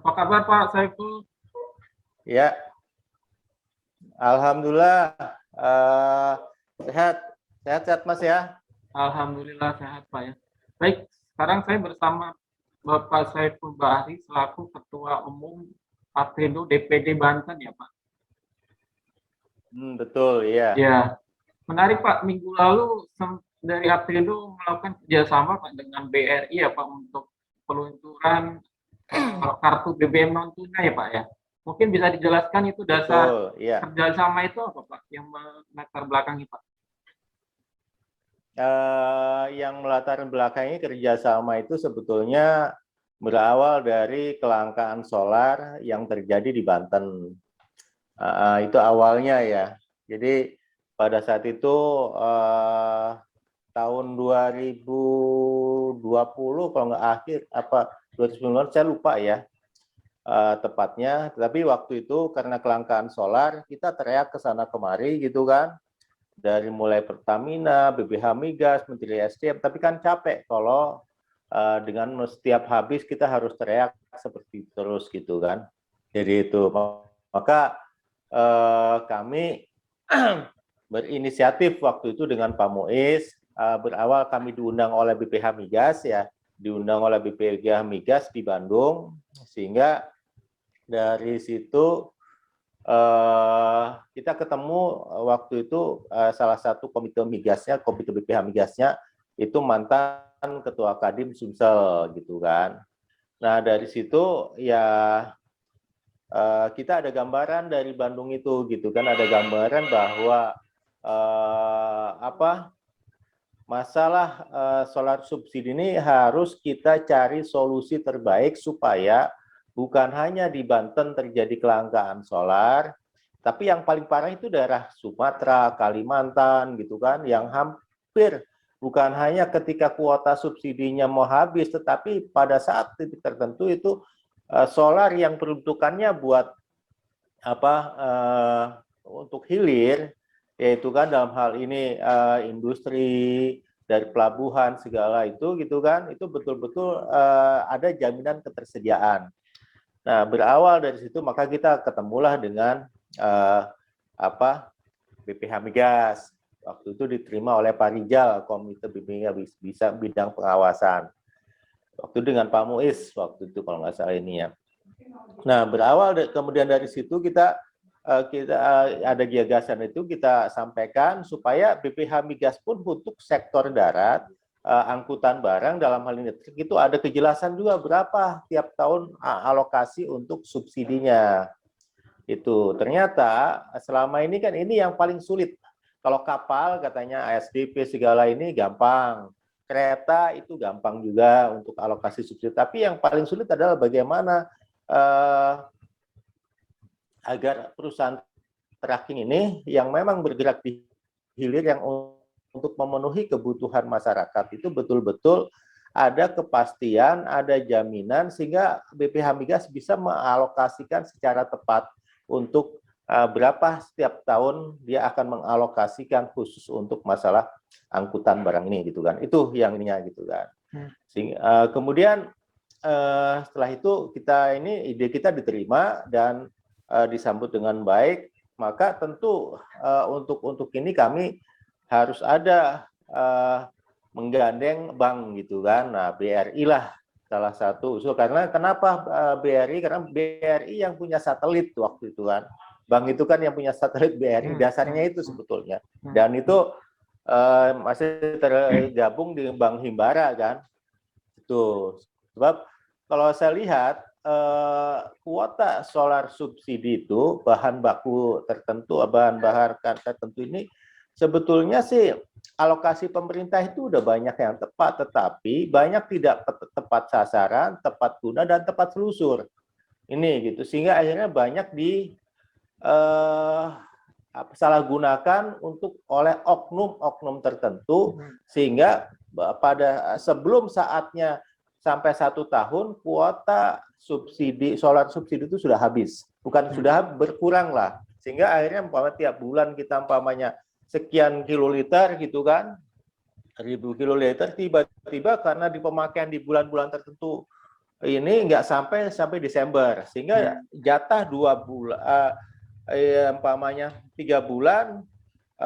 Apa kabar Pak Saiful? Ya, alhamdulillah sehat, sehat Mas ya. Alhamdulillah sehat Pak ya. Baik, sekarang saya bersama Bapak Saiful Bahri selaku Ketua Umum Apindo DPD Banten ya Pak. Betul, iya. Ya, menarik Pak. Minggu lalu dari Apindo melakukan kerjasama Pak dengan BRI ya Pak untuk peluncuran kartu BBM non tunai ya Pak ya. Mungkin bisa dijelaskan itu dasar Betul, iya. kerjasama itu apa Pak yang melatar belakangi Pak? Yang melatar belakangi kerjasama itu sebetulnya berawal dari kelangkaan solar yang terjadi di Banten. Itu awalnya ya. Jadi pada saat itu tahun 2020 kalau nggak akhir apa 2019 saya lupa ya tepatnya. Tapi waktu itu karena kelangkaan solar kita teriak ke sana kemari gitu kan. Dari mulai Pertamina, BPH Migas, Menteri SDM, tapi kan capek kalau dengan setiap habis kita harus teriak seperti terus gitu kan. Jadi itu maka kami berinisiatif waktu itu dengan Pak Muiz, berawal kami diundang oleh BPH Migas ya, diundang oleh BPH Migas di Bandung, sehingga dari situ kita ketemu waktu itu salah satu komite migasnya, komite BPH Migasnya itu mantan ketua Kadin Sumsel gitu kan. Nah dari situ ya kita ada gambaran dari Bandung itu gitu kan, ada gambaran bahwa masalah solar subsidi ini harus kita cari solusi terbaik supaya bukan hanya di Banten terjadi kelangkaan solar, tapi yang paling parah itu daerah Sumatera, Kalimantan gitu kan, yang hampir bukan hanya ketika kuota subsidinya mau habis, tetapi pada saat titik tertentu itu solar yang peruntukannya buat untuk hilir, yaitu kan dalam hal ini industri dari pelabuhan segala itu gitu kan, itu betul-betul ada jaminan ketersediaan. Nah, berawal dari situ maka kita ketemulah dengan BPH Migas. Waktu itu diterima oleh Pak Rijal, Komite BPH bisa bidang pengawasan. Waktu dengan Pak Muiz waktu itu kalau nggak salah ini ya. Nah, berawal kemudian dari situ kita ada gagasan itu kita sampaikan supaya BPH Migas pun untuk sektor darat angkutan barang dalam hal ini itu ada kejelasan juga berapa tiap tahun alokasi untuk subsidinya. Itu ternyata selama ini kan ini yang paling sulit. Kalau kapal katanya ASDP segala ini gampang, kereta itu gampang juga untuk alokasi subsidi. Tapi yang paling sulit adalah bagaimana agar perusahaan tracking ini yang memang bergerak di hilir yang untuk memenuhi kebutuhan masyarakat itu betul-betul ada kepastian, ada jaminan sehingga BPH Migas bisa mengalokasikan secara tepat untuk berapa setiap tahun dia akan mengalokasikan khusus untuk masalah angkutan barang ini gitu kan. Itu yang ininya gitu kan. Kemudian setelah itu ide kita diterima dan disambut dengan baik, maka tentu untuk ini kami harus ada menggandeng bank gitu kan. Nah, BRI lah salah satu usul. Karena kenapa BRI? Karena BRI yang punya satelit waktu itu kan. Bank itu kan yang punya satelit BRI, dasarnya itu sebetulnya. Dan itu masih tergabung di Bank Himbara kan. Itu sebab kalau saya lihat kuota solar subsidi itu bahan baku tertentu, bahan bakar tertentu ini sebetulnya sih alokasi pemerintah itu udah banyak yang tepat, tetapi banyak tidak tepat sasaran, tepat guna dan tepat selusur. Ini gitu sehingga akhirnya banyak salah gunakan oleh oknum-oknum tertentu sehingga pada sebelum saatnya sampai 1 tahun kuota subsidi solar subsidi itu sudah habis, bukan sudah berkurang lah, sehingga akhirnya tiap bulan kita sekian kiloliter gitu kan, 1000 kiloliter tiba-tiba karena di pemakaian di bulan-bulan tertentu ini nggak sampai Desember, sehingga jatah 2 bulan, umpamanya 3 bulan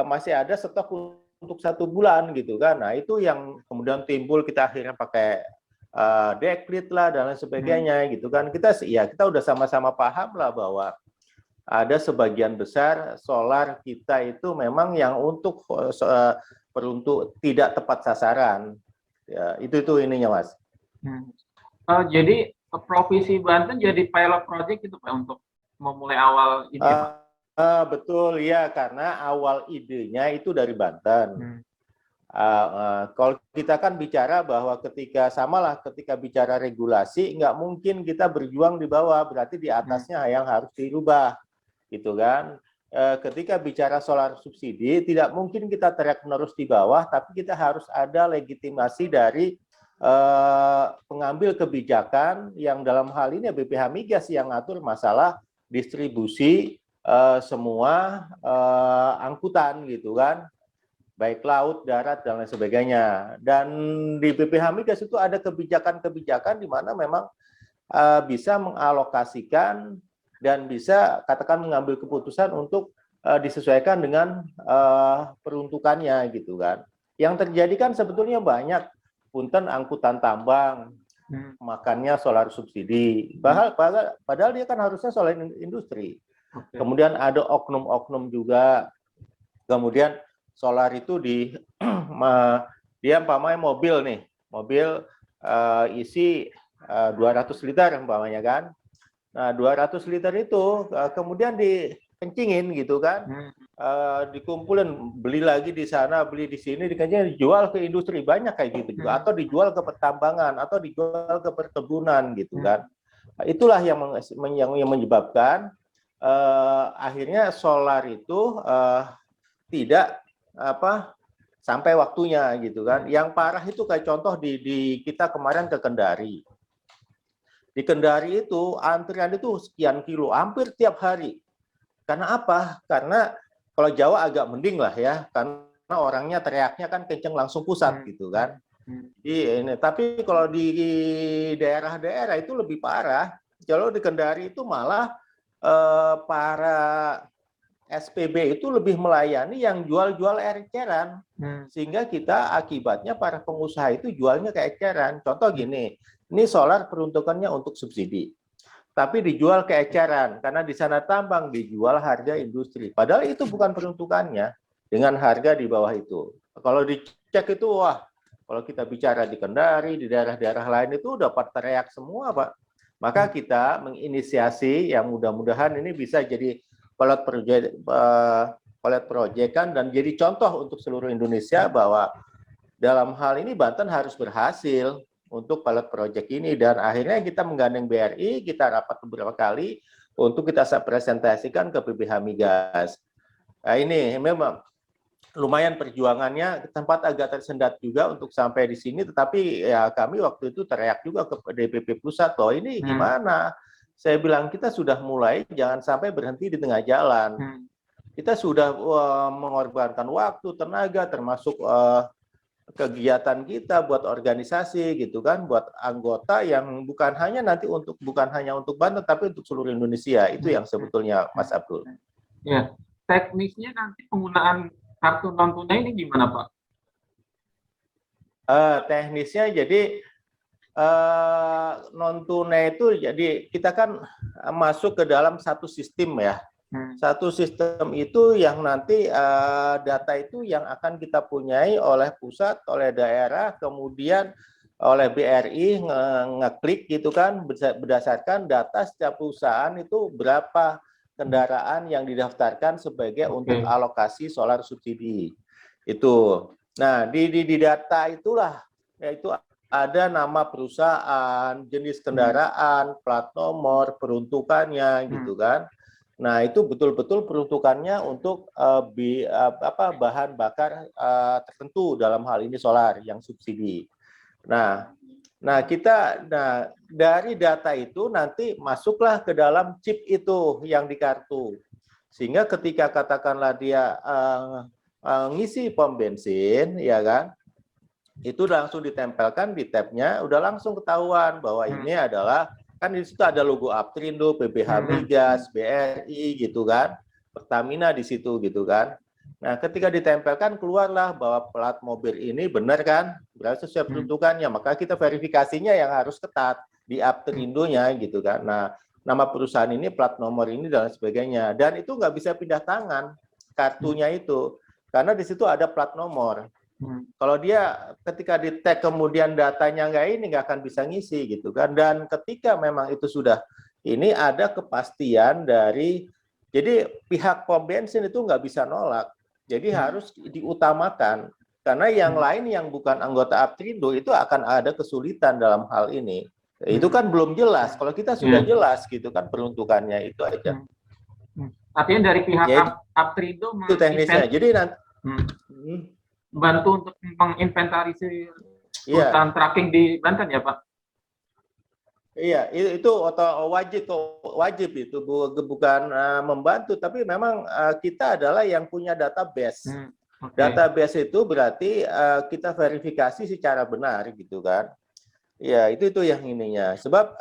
masih ada stok untuk 1 bulan gitu kan. Nah itu yang kemudian timbul, kita akhirnya pakai dekrit lah dan lain sebagainya gitu kan. Kita udah sama-sama paham lah bahwa ada sebagian besar solar kita itu memang yang untuk peruntuk tidak tepat sasaran. Ya, itu ininya Mas. Jadi Provinsi Banten jadi pilot project itu Pak untuk memulai awal ini Pak. Betul ya, karena awal idenya itu dari Banten. Kalau kita kan bicara bahwa ketika bicara regulasi, nggak mungkin kita berjuang di bawah, berarti di atasnya yang harus dirubah, gitu kan. Ketika bicara solar subsidi, tidak mungkin kita teriak-menerus di bawah, tapi kita harus ada legitimasi dari pengambil kebijakan yang dalam hal ini BPH Migas yang ngatur masalah distribusi semua angkutan gitu kan, baik laut, darat dan lain sebagainya. Dan di BPH Migas itu ada kebijakan-kebijakan di mana memang bisa mengalokasikan dan bisa katakan mengambil keputusan untuk disesuaikan dengan peruntukannya gitu kan. Yang terjadi kan sebetulnya banyak, punten angkutan tambang, makannya solar subsidi. Padahal dia kan harusnya solar industri. Kemudian ada oknum-oknum juga. Kemudian solar itu dia umpamanya mobil isi 200 liter umpamanya kan. Nah, 200 liter itu kemudian dikencingin gitu kan. Dikumpulin, beli lagi di sana, beli di sini, dikencingin, dijual ke industri, banyak kayak gitu juga, atau dijual ke pertambangan, atau dijual ke perkebunan gitu kan. Itulah yang menyebabkan akhirnya solar itu tidak sampai waktunya gitu kan. Yang parah itu kayak contoh di kita kemarin ke Kendari. Di Kendari itu antrian itu sekian kilo, hampir tiap hari. Karena apa? Karena kalau Jawa agak mending lah ya, karena orangnya teriaknya kan kenceng langsung pusat gitu kan. Tapi kalau di daerah-daerah itu lebih parah. Kalau di Kendari itu malah para SPB itu lebih melayani yang jual-jual eceran, sehingga kita akibatnya para pengusaha itu jualnya ke eceran. Contoh gini, ini solar peruntukannya untuk subsidi, tapi dijual ke eceran karena di sana tambang, dijual harga industri. Padahal itu bukan peruntukannya, dengan harga di bawah itu. Kalau dicek itu, wah, kalau kita bicara di Kendari, di daerah-daerah lain itu udah teriak semua, Pak. Maka kita menginisiasi yang mudah-mudahan ini bisa jadi pilot project kan, dan jadi contoh untuk seluruh Indonesia bahwa dalam hal ini Banten harus berhasil untuk pilot project ini. Dan akhirnya kita menggandeng BRI, kita rapat beberapa kali untuk kita presentasikan ke BPH Migas. Nah, ini memang lumayan perjuangannya, tempat agak tersendat juga untuk sampai di sini, tetapi ya kami waktu itu teriak juga ke DPP pusat bahwa ini gimana. Saya bilang kita sudah mulai, jangan sampai berhenti di tengah jalan. Kita sudah mengorbankan waktu, tenaga, termasuk kegiatan kita buat organisasi gitu kan, buat anggota yang bukan hanya untuk Banten, tapi untuk seluruh Indonesia. Itu yang sebetulnya Mas Abdul. Ya, teknisnya nanti penggunaan kartu non tunai ini gimana Pak? Teknisnya jadi non tunai itu, jadi kita kan masuk ke dalam satu sistem ya. Satu sistem itu yang nanti data itu yang akan kita punyai oleh pusat, oleh daerah, kemudian oleh BRI ngeklik gitu kan, berdasarkan data setiap perusahaan itu berapa kendaraan yang didaftarkan sebagai untuk alokasi solar subsidi. Itu. Nah, di data itulah yaitu ada nama perusahaan, jenis kendaraan, plat nomor, peruntukannya gitu kan. Nah, itu betul-betul peruntukannya untuk bahan bakar tertentu, dalam hal ini solar yang subsidi. Nah, dari data itu nanti masuklah ke dalam chip itu yang di kartu. Sehingga ketika katakanlah dia ngisi pom bensin, ya kan, itu langsung ditempelkan di tabnya, udah langsung ketahuan bahwa ini adalah, kan di situ ada logo Aptrindo, PBH Migas, BRI gitu kan, Pertamina di situ gitu kan. Nah, ketika ditempelkan keluarlah bahwa plat mobil ini benar kan, berarti sesuai peruntukannya, maka kita verifikasinya yang harus ketat di Aptrindonya gitu kan. Nah, nama perusahaan ini, plat nomor ini dan sebagainya, dan itu nggak bisa pindah tangan kartunya itu, karena di situ ada plat nomor. Kalau dia ketika di tag kemudian datanya nggak akan bisa ngisi gitu kan. Dan ketika memang itu sudah ini ada kepastian dari, jadi pihak pom bensin itu nggak bisa nolak. Jadi harus diutamakan karena yang lain yang bukan anggota Aptrindo itu akan ada kesulitan dalam hal ini. Itu kan belum jelas. Kalau kita sudah jelas gitu kan peruntukannya, itu aja. Artinya dari pihak Jadi, Aptrindo itu teknisnya. Jadi nanti bantu untuk menginventarisir perusahaan tracking di Banten ya Pak? Iya, itu wajib itu, bukan membantu, tapi memang kita adalah yang punya database. Database itu berarti kita verifikasi secara benar gitu kan. Ya, itu yang ininya. Sebab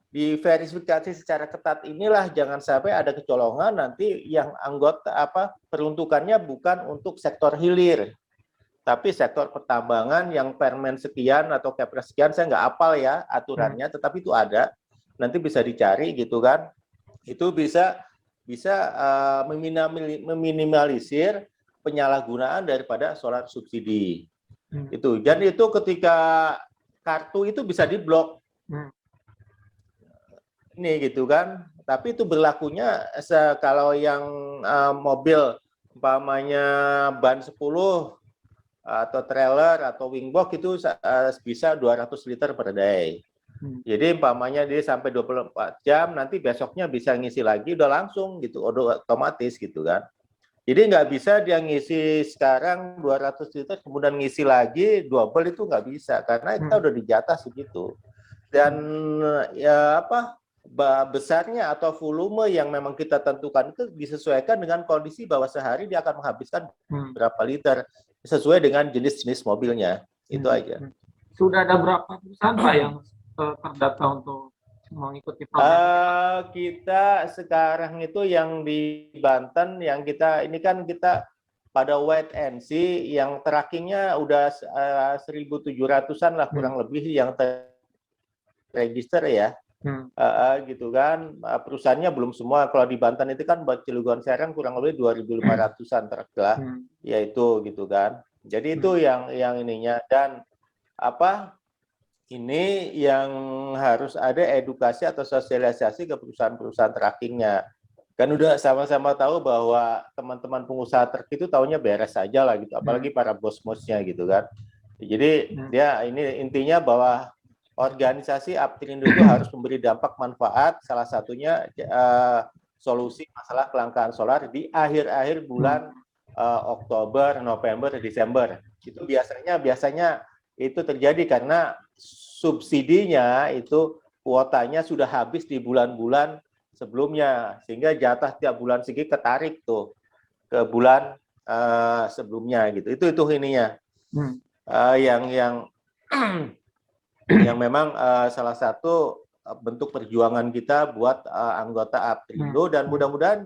diverifikasi secara ketat inilah jangan sampai ada kecolongan nanti yang anggota peruntukannya bukan untuk sektor hilir, tapi sektor pertambangan yang permen sekian atau kepres sekian, saya nggak hafal ya aturannya, tetapi itu ada, nanti bisa dicari gitu kan. Itu bisa meminimalisir penyalahgunaan daripada solar subsidi. Itu. Dan itu ketika kartu itu bisa diblok. Ini gitu kan, tapi itu berlakunya kalau yang mobil umpamanya ban 10 atau trailer atau wingbox itu bisa 200 liter per day. Jadi umpamanya dia sampai 24 jam, nanti besoknya bisa ngisi lagi, udah langsung gitu, udah otomatis gitu kan. Jadi nggak bisa dia ngisi sekarang 200 liter, kemudian ngisi lagi double, itu nggak bisa, karena kita udah dijatah segitu. Dan ya besarnya atau volume yang memang kita tentukan itu disesuaikan dengan kondisi bahwa sehari dia akan menghabiskan berapa liter sesuai dengan jenis-jenis mobilnya. Itu aja. Sudah ada berapa perusahaan Pak yang terdata untuk mengikuti program? Kita sekarang itu yang di Banten, yang kita ini kan kita pada wait and see, yang trackingnya udah 1.700-an lah kurang lebih yang terregister ya. Gitu kan, perusahaannya belum semua. Kalau di Banten itu kan buat Cilegon Serang kurang lebih 2.500-an truk lah, yaitu gitu kan. Jadi itu yang ininya. Dan ini yang harus ada edukasi atau sosialisasi ke perusahaan-perusahaan trackingnya. Kan udah sama-sama tahu bahwa teman-teman pengusaha truk itu taunya beres aja lah gitu, apalagi para bos-bosnya gitu kan. Jadi dia ini intinya bahwa organisasi Aptrindo itu harus memberi dampak manfaat, salah satunya solusi masalah kelangkaan solar di akhir-akhir bulan Oktober, November, Desember. Itu biasanya itu terjadi karena subsidinya itu kuotanya sudah habis di bulan-bulan sebelumnya, sehingga jatah tiap bulan segi ketarik tuh ke bulan sebelumnya gitu. Itu ininya. Yang memang salah satu bentuk perjuangan kita buat anggota Aptrindo, dan mudah-mudahan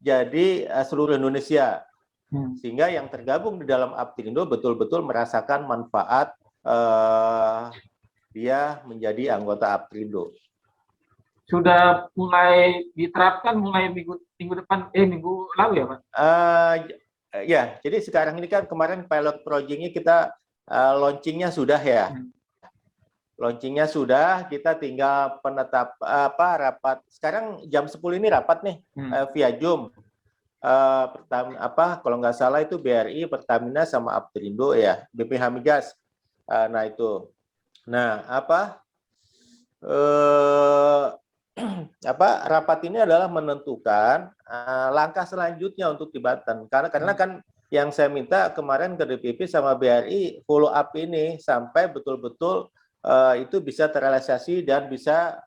jadi seluruh Indonesia, sehingga yang tergabung di dalam Aptrindo betul-betul merasakan manfaat dia menjadi anggota Aptrindo. Sudah mulai diterapkan mulai minggu depan, minggu lalu ya Pak? Ya, jadi sekarang ini kan kemarin pilot project-nya kita launchingnya sudah ya. Launchingnya sudah, kita tinggal rapat. Sekarang jam 10 ini rapat nih via Zoom. Kalau nggak salah itu BRI, Pertamina sama Aptrindo ya, BPH Migas. Nah itu. Nah, rapat ini adalah menentukan langkah selanjutnya untuk di Banten. Karena kan yang saya minta kemarin ke DPP sama BRI follow up ini sampai betul-betul itu bisa terrealisasi dan bisa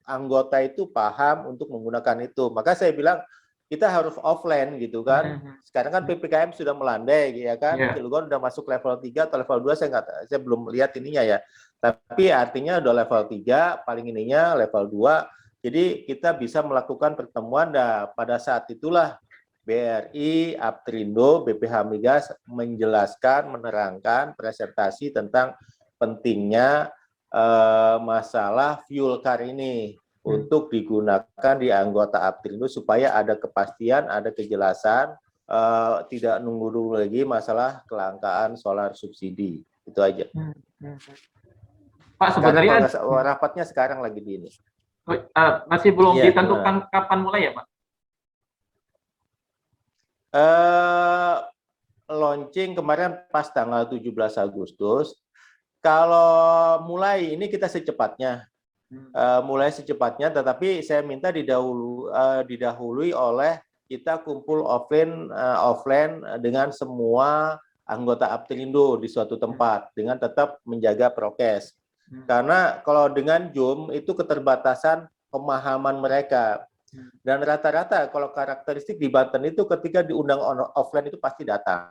anggota itu paham untuk menggunakan itu. Maka saya bilang kita harus offline gitu kan. Sekarang kan PPKM sudah melandai ya kan. Yeah. Cilegon udah masuk level 3 atau level 2 saya belum lihat ininya ya. Tapi artinya udah level 3, paling ininya level 2. Jadi kita bisa melakukan pertemuan. Nah, pada saat itulah BRI, Aptrindo, BPH Migas menjelaskan, menerangkan presentasi tentang pentingnya masalah fuel card ini untuk digunakan di anggota Aptrindo supaya ada kepastian, ada kejelasan, tidak nunggu dulu lagi masalah kelangkaan solar subsidi. Itu aja. Pak, sebenarnya rapatnya sekarang lagi di ini. Masih belum ditentukan kapan mulai ya, Pak? Launching kemarin pas tanggal 17 Agustus. Kalau mulai ini kita secepatnya. Mulai secepatnya, tetapi saya minta didahului oleh kita kumpul offline dengan semua anggota Aptrindo di suatu tempat dengan tetap menjaga prokes. Karena kalau dengan Zoom itu keterbatasan pemahaman mereka. Dan rata-rata kalau karakteristik di Banten itu ketika diundang offline itu pasti datang.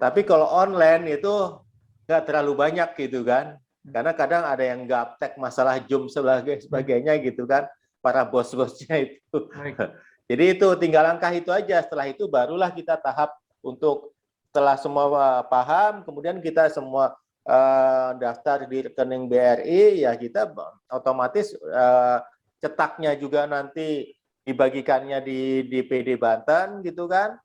Tapi kalau online itu nggak terlalu banyak gitu kan. Karena kadang ada yang gaptek masalah Zoom sebagainya gitu kan, para bos-bosnya itu. Jadi itu tinggal langkah itu aja. Setelah itu barulah kita tahap untuk setelah semua paham, kemudian kita semua daftar di rekening BRI, ya kita otomatis cetaknya juga nanti dibagikannya di DPD Banten gitu kan.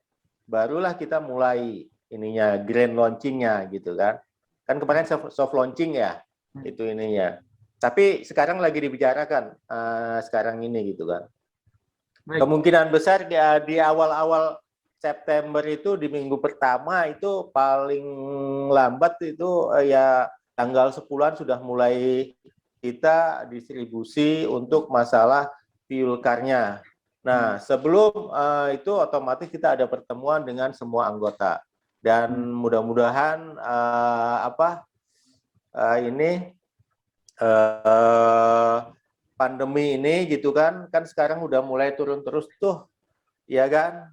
Barulah kita mulai ininya grand launchingnya gitu kan. Kan kemarin soft launching ya, itu ininya. Tapi sekarang lagi dibicarakan sekarang ini gitu kan. Kemungkinan besar di awal-awal September itu di minggu pertama itu paling lambat itu ya tanggal 10-an sudah mulai kita distribusi untuk masalah fuel car-nya. Nah, sebelum itu otomatis kita ada pertemuan dengan semua anggota. Dan mudah-mudahan pandemi ini gitu kan sekarang udah mulai turun terus tuh, ya kan,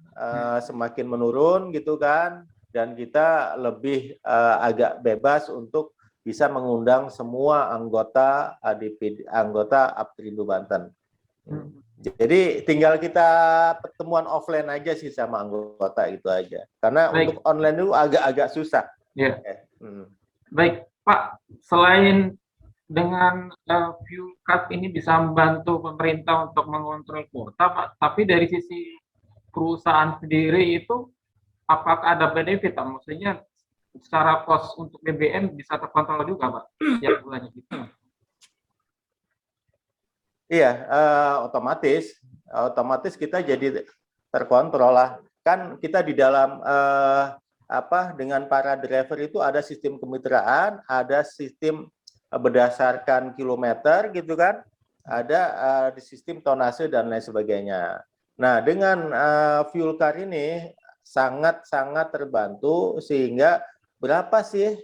semakin menurun gitu kan, dan kita lebih agak bebas untuk bisa mengundang semua anggota anggota Aptrindo Banten. Jadi tinggal kita pertemuan offline aja sih sama anggota itu aja. Karena untuk online itu agak-agak susah. Ya. Baik, Pak. Selain dengan fuel card ini bisa membantu pemerintah untuk mengontrol kuota, Pak, tapi dari sisi perusahaan sendiri itu apakah ada benefit, Pak? Maksudnya secara cost untuk BBM bisa terkontrol juga, Pak, setiap bulannya gitu. Iya, otomatis kita jadi terkontrol lah. Kan kita di dalam dengan para driver itu ada sistem kemitraan, ada sistem berdasarkan kilometer gitu kan, ada di sistem tonase dan lain sebagainya. Nah, dengan fuel card ini sangat-sangat terbantu sehingga berapa sih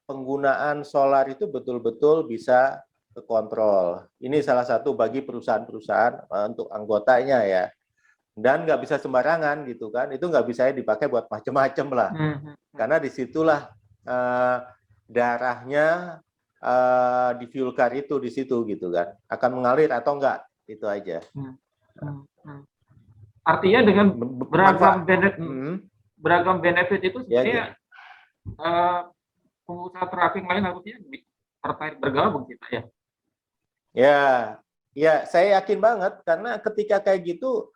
penggunaan solar itu betul-betul bisa terkontrol. Ini salah satu bagi perusahaan-perusahaan untuk anggotanya ya. Dan nggak bisa sembarangan gitu kan. Itu nggak bisa dipakai buat macam-macam lah. Karena disitulah darahnya di fuel card itu di situ gitu kan. Akan mengalir atau enggak, itu aja. Artinya dengan beragam benefit itu sebenarnya pengusaha traffic lain harusnya tertarik bergabung kita ya. Ya, saya yakin banget karena ketika kayak gitu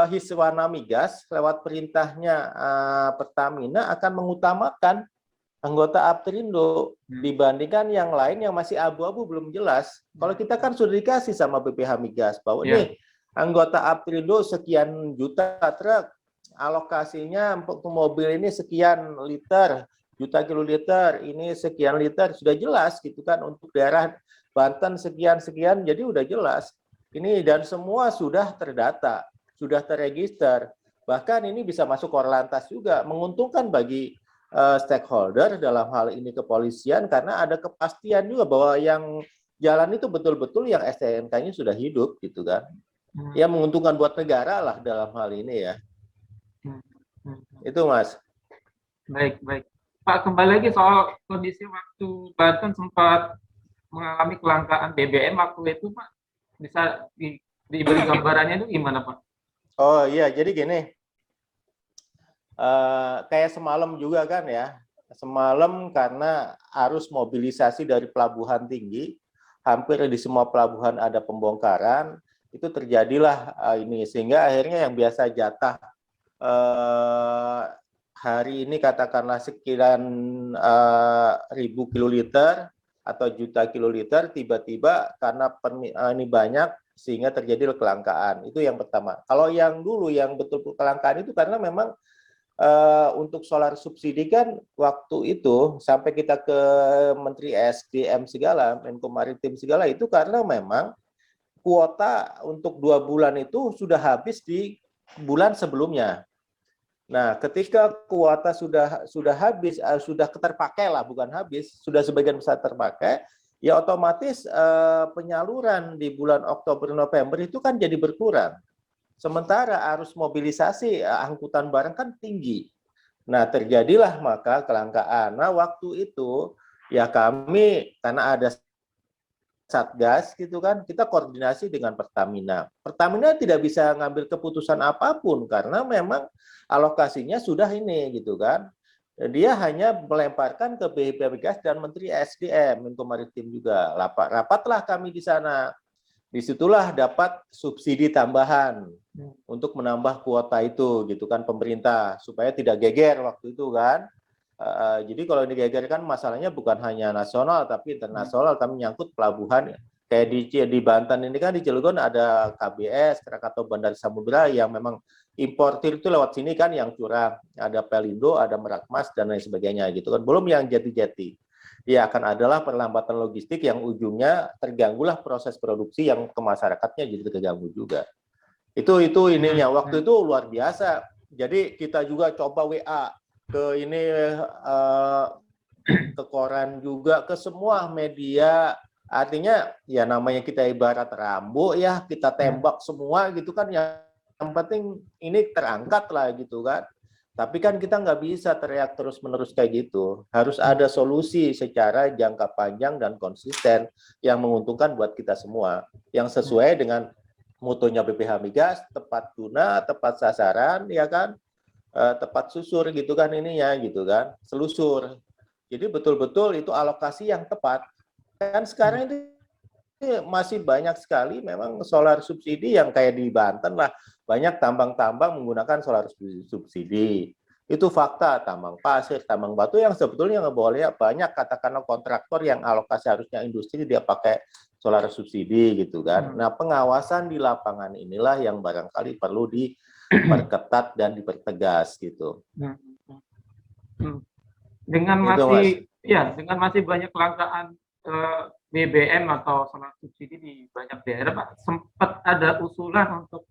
Hiswana Migas lewat perintahnya Pertamina akan mengutamakan anggota Aptrindo dibandingkan yang lain yang masih abu-abu belum jelas. Kalau kita kan sudah dikasih sama BPH Migas bahwa nih anggota Aptrindo sekian juta truk, alokasinya untuk mobil ini sekian liter, juta kiloliter, ini sekian liter, sudah jelas gitu kan, untuk daerah Banten sekian-sekian, jadi udah jelas. Ini dan semua sudah terdata, sudah terregister. Bahkan ini bisa masuk Korlantas juga, menguntungkan bagi stakeholder dalam hal ini kepolisian karena ada kepastian juga bahwa yang jalan itu betul-betul yang STNK-nya sudah hidup gitu kan. ya menguntungkan buat negara lah dalam hal ini ya. Hmm. Hmm. Itu Mas. Baik, baik. Pak, kembali lagi soal kondisi waktu Banten sempat mengalami kelangkaan BBM waktu itu, Pak. Bisa diberi gambarannya itu gimana, Pak? Oh iya, jadi gini, kayak semalam juga kan ya, semalam karena arus mobilisasi dari pelabuhan tinggi, hampir di semua pelabuhan ada pembongkaran, itu terjadilah ini, sehingga akhirnya yang biasa jatah hari ini katakanlah sekian ribu kiloliter atau juta kiloliter, tiba-tiba karena ini banyak sehingga terjadi kelangkaan. Itu yang pertama. Kalau yang dulu yang betul-betul kelangkaan itu karena memang untuk solar subsidi kan waktu itu sampai kita ke Menteri SDM segala, Menko Maritim segala itu karena memang kuota untuk 2 bulan itu sudah habis di bulan sebelumnya. Nah, ketika kuota sudah habis, sudah terpakai lah, bukan habis, sudah sebagian besar terpakai, ya otomatis penyaluran di bulan Oktober November itu kan jadi berkurang. Sementara arus mobilisasi angkutan barang kan tinggi. Nah, terjadilah maka kelangkaan. Nah, waktu itu ya kami karena ada Satgas gitu kan, kita koordinasi dengan Pertamina. Pertamina tidak bisa ngambil keputusan apapun karena memang alokasinya sudah ini gitu kan. Dia hanya melemparkan ke BPBGAS dan Menteri SDM, Menko Maritim juga. Rapatlah kami di sana. Disitulah dapat subsidi tambahan untuk menambah kuota itu gitu kan pemerintah supaya tidak geger waktu itu kan. Jadi kalau ini geger kan masalahnya bukan hanya nasional tapi internasional, kami nyangkut pelabuhan kayak di Banten ini kan di Cilegon ada KBS Krakatau Bandar Samudra yang memang importir itu lewat sini kan yang curah, ada Pelindo, ada Merak Mas dan lain sebagainya gitu kan, belum yang jati-jati. Ya akan adalah perlambatan logistik yang ujungnya terganggulah proses produksi yang ke masyarakatnya jadi terganggu juga. Itu ininya waktu itu luar biasa. Jadi kita juga coba WA ke ini ke koran juga, ke semua media. Artinya ya namanya kita ibarat Rambo ya, kita tembak semua gitu kan, yang penting ini terangkat lah gitu kan. Tapi kan kita nggak bisa teriak terus-menerus kayak gitu. Harus ada solusi secara jangka panjang dan konsisten yang menguntungkan buat kita semua. Yang sesuai dengan mutunya BPH Migas, tepat guna, tepat sasaran, ya kan, tepat susur gitu kan ininya gitu kan, selusur. Jadi betul-betul itu alokasi yang tepat. Kan sekarang ini masih banyak sekali memang solar subsidi yang kayak di Banten lah, banyak tambang-tambang menggunakan solar subsidi. Itu fakta, tambang pasir, tambang batu yang sebetulnya nggak boleh, banyak katakanlah kontraktor yang alokasi harusnya industri dia pakai solar subsidi gitu kan. Nah, pengawasan di lapangan inilah yang barangkali perlu diperketat dan dipertegas gitu. Dengan Itu, Mas. dengan masih banyak kelangkaan BBM atau solar subsidi di banyak daerah, Pak, sempat ada usulan untuk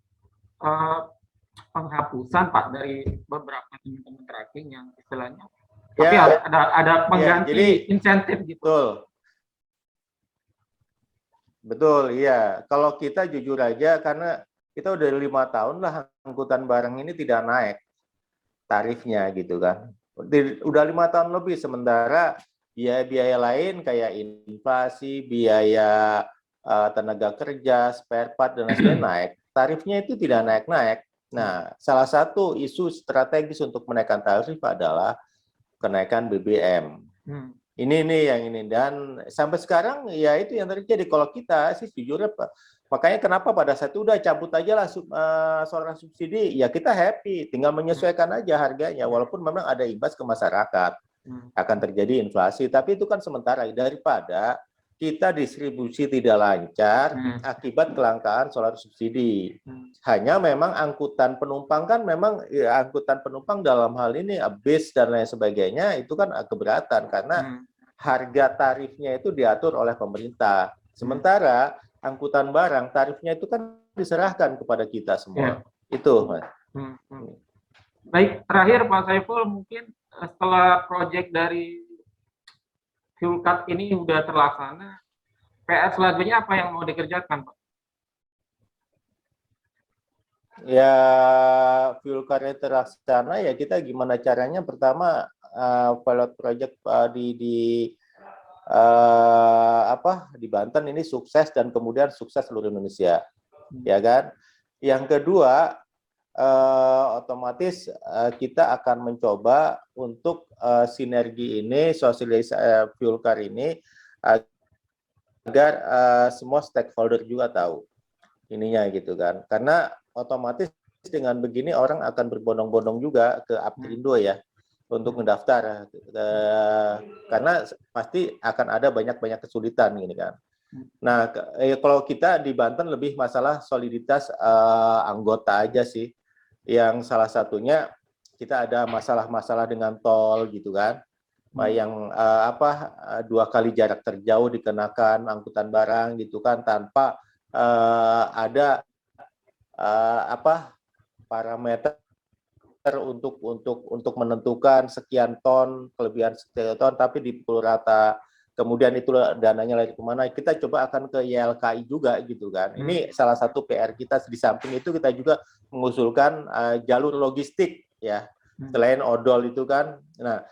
penghapusan Pak dari beberapa teman-teman tracking yang istilahnya, tapi Ya, ada pengganti jadi, insentif gitu. Betul, iya. Kalau kita jujur aja, karena kita udah 5 tahun lah angkutan barang ini tidak naik tarifnya gitu kan. Udah 5 tahun lebih, sementara biaya-biaya lain kayak inflasi, biaya tenaga kerja, spare part dan lain-lain naik. Tarifnya itu tidak naik-naik. Nah, salah satu isu strategis untuk menaikkan tarif adalah kenaikan BBM. Ini yang ini, dan sampai sekarang ya itu yang terjadi. Kalau kita sih jujur Pak, makanya kenapa pada saat itu udah cabut aja lah soal subsidi, ya kita happy, tinggal menyesuaikan aja harganya, walaupun memang ada imbas ke masyarakat, akan terjadi inflasi, tapi itu kan sementara, daripada kita distribusi tidak lancar akibat kelangkaan solar subsidi. Hanya memang angkutan penumpang kan memang ya, angkutan penumpang dalam hal ini bis dan lain sebagainya itu kan keberatan karena harga tarifnya itu diatur oleh pemerintah. Sementara angkutan barang tarifnya itu kan diserahkan kepada kita semua. Itu, Mas. Baik, terakhir Pak Saiful, mungkin setelah proyek dari Fuel Card ini sudah terlaksana, PR selanjutnya apa yang mau dikerjakan, Pak? Ya, fuel card terlaksana ya kita gimana caranya pertama pilot project di Banten ini sukses dan kemudian sukses seluruh Indonesia, ya kan? Yang kedua otomatis kita akan mencoba untuk sinergi ini sosialisasi fuel card ini agar semua stakeholder juga tahu ininya gitu kan, karena otomatis dengan begini orang akan berbondong-bondong juga ke Aptrindo ya untuk mendaftar karena pasti akan ada banyak kesulitan gini kan. Nah kalau kita di Banten lebih masalah soliditas anggota aja sih, yang salah satunya kita ada masalah-masalah dengan tol gitu kan, yang 2 kali jarak terjauh dikenakan angkutan barang gitu kan tanpa ada parameter untuk menentukan sekian ton kelebihan sekian ton tapi dipukul rata, kemudian itu dananya lari kemana, kita coba akan ke YLKI juga gitu kan. Ini salah satu PR kita. Di samping itu kita juga mengusulkan jalur logistik ya selain odol itu kan, nah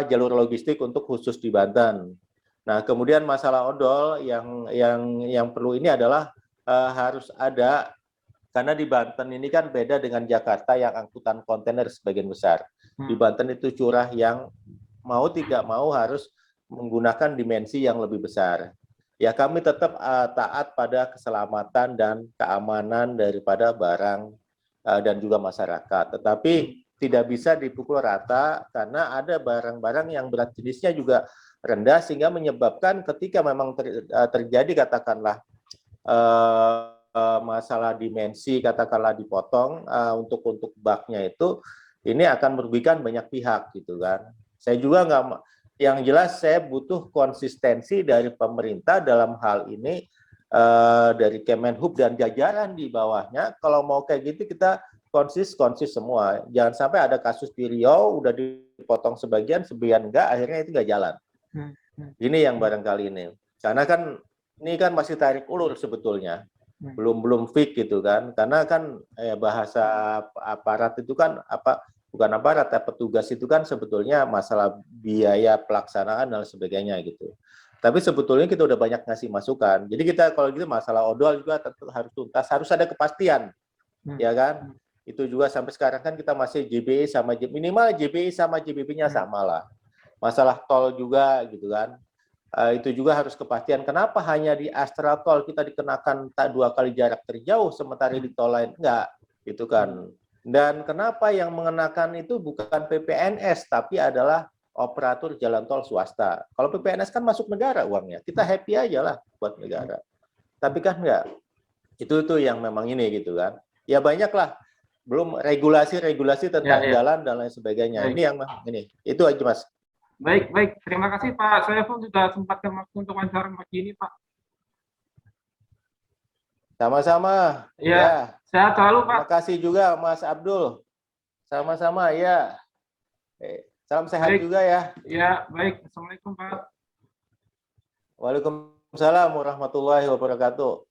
jalur logistik untuk khusus di Banten. Nah kemudian masalah odol yang perlu ini adalah harus ada, karena di Banten ini kan beda dengan Jakarta yang angkutan kontainer sebagian besar. Di Banten itu curah yang mau tidak mau harus menggunakan dimensi yang lebih besar. Ya kami tetap taat pada keselamatan dan keamanan daripada barang dan juga masyarakat. Tetapi tidak bisa dipukul rata karena ada barang-barang yang berat jenisnya juga rendah sehingga menyebabkan ketika memang terjadi katakanlah masalah dimensi katakanlah dipotong untuk baknya itu, ini akan merugikan banyak pihak gitu kan. Saya juga nggak, yang jelas saya butuh konsistensi dari pemerintah dalam hal ini, dari Kemenhub dan jajaran di bawahnya. Kalau mau kayak gitu kita konsis semua, jangan sampai ada kasus di Riau udah dipotong sebagian enggak, akhirnya itu nggak jalan. Ini yang barangkali ini, karena kan ini kan masih tarik ulur sebetulnya, belum fix gitu kan, karena kan bahasa aparat itu kan bukan aparat ya, petugas itu kan sebetulnya masalah biaya pelaksanaan dan sebagainya gitu. Tapi sebetulnya kita udah banyak ngasih masukan. Jadi kita kalau gitu masalah odol juga tetap harus tuntas, harus ada kepastian, ya kan? Itu juga sampai sekarang kan kita masih JBI sama minimal JBI sama JBB-nya sama lah. Masalah tol juga gitu kan. Itu juga harus kepastian. Kenapa hanya di Astra Tol kita dikenakan 2 kali jarak terjauh, sementara di tol lain enggak, gitu kan. Dan kenapa yang mengenakan itu bukan PPNS, tapi adalah operator jalan tol swasta. Kalau PPNS kan masuk negara uangnya, kita happy aja lah buat negara. Tapi kan enggak. Itu yang memang ini gitu kan. Ya banyak lah, belum regulasi tentang jalan dan lain sebagainya. Ini yang ini. Itu aja Mas. Baik. Terima kasih Pak Saiful sudah sempat waktu untuk wawancara pagi ini Pak. Sama-sama. Ya, sehat selalu Pak. Terima kasih juga Mas Abdul. Sama-sama ya. Salam sehat juga ya. Ya, baik. Assalamualaikum Pak. Waalaikumsalam warahmatullahi wabarakatuh.